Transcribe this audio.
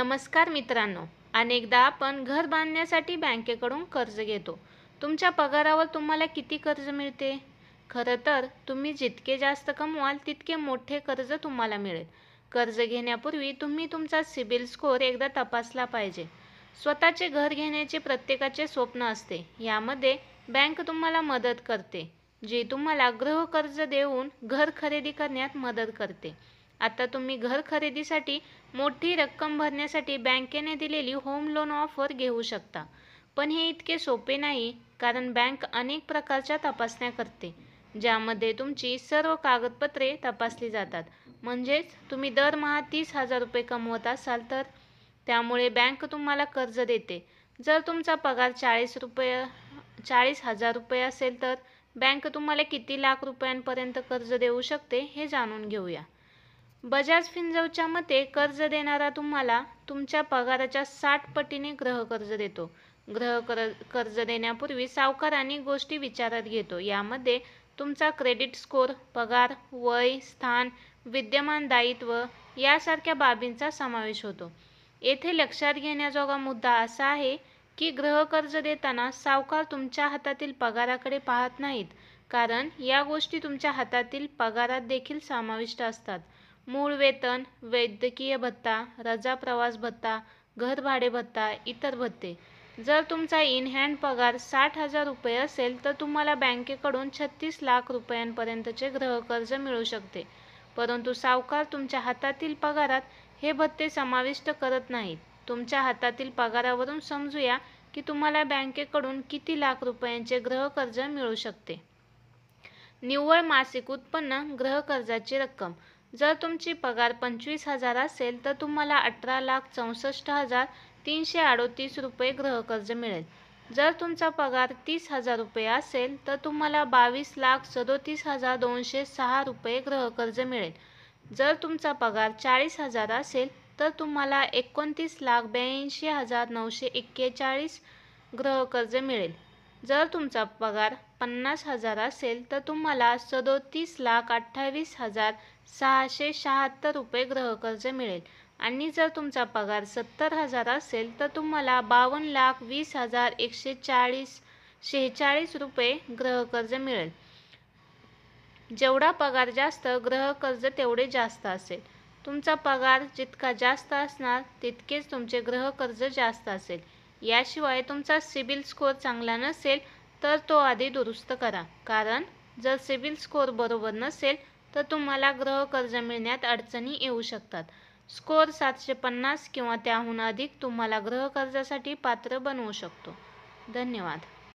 नमस्कार मित्रांनो, अनेकदा आपण घर बांधण्यासाठी बँकेकडून कर्ज घेतो. तुमच्या पगारावर तुम्हाला किती कर्ज मिळते? खरं तर तुम्ही जितके जास्त कमवाल तितके मोठे कर्ज तुम्हाला मिळेल. कर्ज घेण्यापूर्वी तुम्ही तुमचा सिबिल स्कोअर एकदा तपासला पाहिजे. स्वतःचे घर घेण्याचे प्रत्येकाचे स्वप्न असते. यामध्ये बँक तुम्हाला मदत करते, जी तुम्हाला गृह कर्ज देऊन घर खरेदी करण्यात मदत करते. आता तुम्ही घर खरेदीसाठी मोठी रक्कम भरण्यासाठी बँकेने दिलेली होम लोन ऑफर घेऊ शकता. पण हे इतके सोपे नाही, कारण बँक अनेक प्रकारच्या तपासण्या करते, ज्यामध्ये तुमची सर्व कागदपत्रे तपासली जातात. म्हणजेच तुम्ही दरमहा 30,000 रुपये कमवत असाल तर त्यामुळे बँक तुम्हाला कर्ज देते. जर तुमचा पगार 40,000 रुपये असेल तर बँक तुम्हाला किती लाख रुपयांपर्यंत कर्ज देऊ शकते हे जाणून घेऊया. बजाज फिन्सर्वच्या मते कर्ज देणारा तुम्हाला तुमच्या पगाराच्या 60 पटीने गृहकर्ज देतो. कर्ज देण्यापूर्वी सावकार अनेक गोष्टी विचारात घेतो. यामध्ये तुमचा क्रेडिट स्कोअर, पगार, वय, स्थान, विद्यमान दायित्व यासारख्या बाबींचा समावेश होतो. येथे लक्षात घेण्याजोगा मुद्दा असा आहे की गृहकर्ज देताना सावकार तुमच्या हातातील पगाराकडे पाहत नाहीत, कारण या गोष्टी तुमच्या हातातील पगारात देखील समाविष्ट असतात. मूळ वेतन, वैद्यकीय भत्ता, रजा प्रवास भत्ता, घर भाडे भत्ता, इतर भत्ते. जर तुमचा इन हँड पगार 60,000 रुपये असेल तर तुम्हाला बँकेकडून 36 लाख रुपयांपर्यंतचे गृहकर्ज मिळू शकते. परंतु सावकार तुमच्या हातातील पगारात हे भत्ते समाविष्ट करत नाहीत. तुमच्या हातातील पगारावरून समजूया की तुम्हाला बँकेकडून किती लाख रुपयांचे गृहकर्ज मिळू शकते. निव्वळ मासिक उत्पन्न गृहकर्जाची रक्कम. जर तुमची पगार 25,000 असेल तर तुम्हाला 18,64,338 रुपये गृहकर्ज मिळेल. जर तुमचा पगार 30,000 रुपये असेल तर तुम्हाला 22,37,206 रुपये गृहकर्ज मिळेल. जर तुमचा पगार 40,000 असेल तर तुम्हाला 29,82,941 गृहकर्ज मिळेल. जर तुमचा पगार 50,000 असेल तर तुम्हाला 37,28,676 रुपये गृहकर्ज मिळेल आणि जर तुमचा पगार 70,000 असेल तर तुम्हाला 52,20,146 रुपये गृहकर्ज मिळेल. जेवढा पगार जास्त, गृहकर्ज तेवढे जास्त असेल. तुमचा पगार जितका जास्त असणार तितकेच तुमचे गृहकर्ज जास्त असेल. याशिवाय तुमचा सिबिल स्कोअर चांगला नसेल तर तो आधी दुरुस्त करा, कारण जर सिबिल स्कोअर बरोबर नसेल तर तुम्हाला गृहकर्ज मिळण्यात अडचणी येऊ शकतात. स्कोअर 750 किंवा त्याहून अधिक तुम्हाला गृहकर्जासाठी पात्र बनवू शकतो. धन्यवाद.